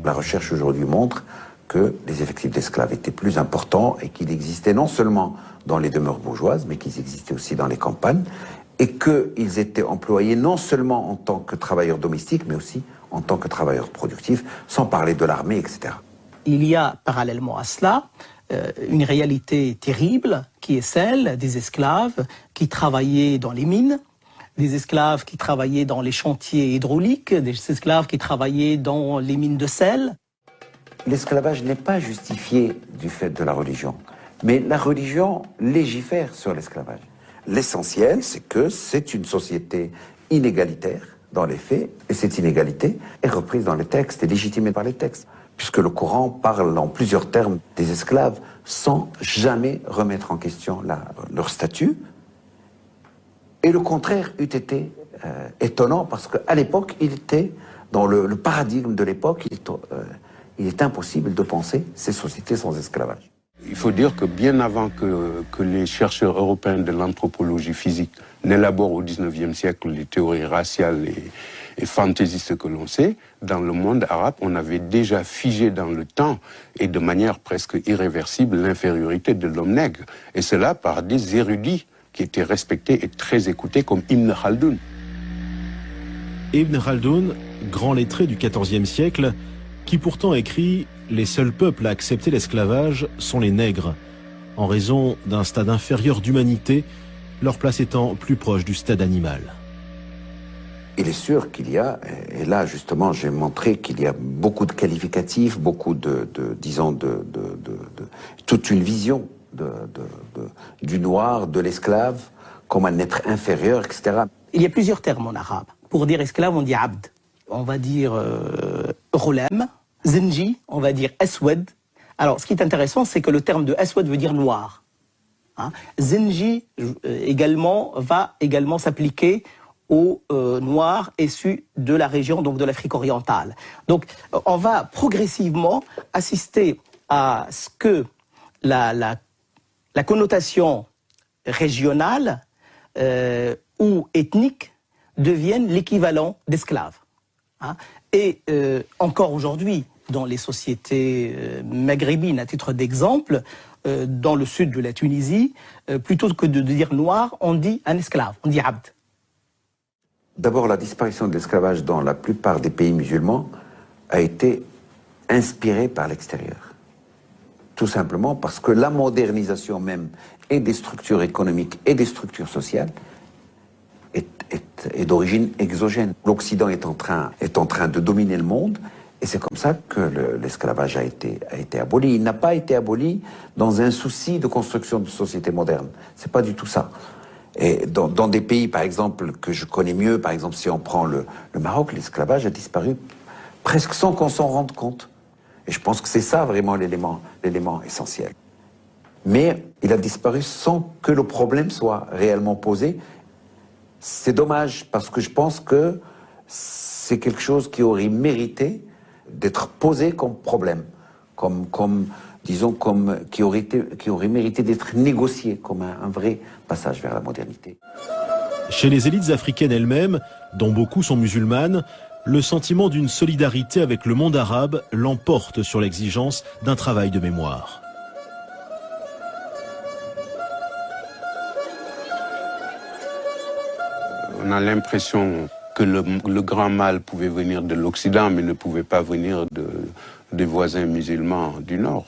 La recherche aujourd'hui montre que les effectifs d'esclaves étaient plus importants et qu'ils existaient non seulement dans les demeures bourgeoises, mais qu'ils existaient aussi dans les campagnes, et qu'ils étaient employés non seulement en tant que travailleurs domestiques, mais aussi en tant que travailleurs productifs, sans parler de l'armée, etc. Il y a parallèlement à cela une réalité terrible qui est celle des esclaves qui travaillaient dans les mines, des esclaves qui travaillaient dans les chantiers hydrauliques, des esclaves qui travaillaient dans les mines de sel. L'esclavage n'est pas justifié du fait de la religion, mais la religion légifère sur l'esclavage. L'essentiel, c'est que c'est une société inégalitaire dans les faits, et cette inégalité est reprise dans les textes et légitimée par les textes, puisque le Coran parle en plusieurs termes des esclaves sans jamais remettre en question leur statut. Et le contraire eût été étonnant, parce qu'à l'époque, il était, dans le paradigme de l'époque, il est impossible de penser ces sociétés sans esclavage. Il faut dire que bien avant que les chercheurs européens de l'anthropologie physique n'élaborent au XIXe siècle les théories raciales et fantaisistes que l'on sait, dans le monde arabe, on avait déjà figé dans le temps et de manière presque irréversible l'infériorité de l'homme nègre. Et cela par des érudits qui étaient respectés et très écoutés comme Ibn Khaldoun. Ibn Khaldoun, grand lettré du XIVe siècle, qui pourtant écrit « Les seuls peuples à accepter l'esclavage sont les nègres, en raison d'un stade inférieur d'humanité, leur place étant plus proche du stade animal. » Il est sûr qu'il y a, et là justement j'ai montré qu'il y a beaucoup de qualificatifs, beaucoup disons toute une vision du noir, de l'esclave, comme un être inférieur, etc. Il y a plusieurs termes en arabe. Pour dire esclave, on dit abd. On va dire ghulam, zinji, on va dire aswad. Alors, ce qui est intéressant, c'est que le terme de aswad veut dire noir. Hein? Zinji va également s'appliquer aux noirs issus de la région, donc de l'Afrique orientale. Donc, on va progressivement assister à ce que la connotation régionale ou ethnique devienne l'équivalent d'esclave. Hein? Et encore aujourd'hui, dans les sociétés maghrébines, à titre d'exemple, dans le sud de la Tunisie, plutôt que de dire noir, on dit un esclave, on dit abd. D'abord, la disparition de l'esclavage dans la plupart des pays musulmans a été inspirée par l'extérieur. Tout simplement parce que la modernisation même et des structures économiques et des structures sociales est d'origine exogène. L'Occident est en train de dominer le monde, et c'est comme ça que l'esclavage a été aboli. Il n'a pas été aboli dans un souci de construction de société moderne. C'est pas du tout ça. Et dans des pays, par exemple, que je connais mieux, par exemple, si on prend le Maroc, l'esclavage a disparu presque sans qu'on s'en rende compte. Et je pense que c'est ça vraiment l'élément essentiel. Mais il a disparu sans que le problème soit réellement posé. C'est dommage, parce que je pense que c'est quelque chose qui aurait mérité d'être posé comme problème, qui aurait mérité d'être négocié comme un vrai passage vers la modernité. Chez les élites africaines elles-mêmes, dont beaucoup sont musulmanes, le sentiment d'une solidarité avec le monde arabe l'emporte sur l'exigence d'un travail de mémoire. On a l'impression que le grand mal pouvait venir de l'Occident, mais ne pouvait pas venir des voisins musulmans du Nord.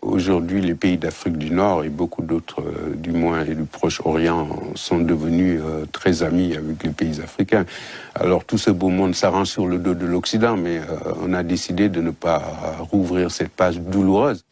Aujourd'hui, les pays d'Afrique du Nord et beaucoup d'autres, du moins, et du Proche-Orient, sont devenus très amis avec les pays africains. Alors tout ce beau monde s'arrange sur le dos de l'Occident, mais on a décidé de ne pas rouvrir cette page douloureuse.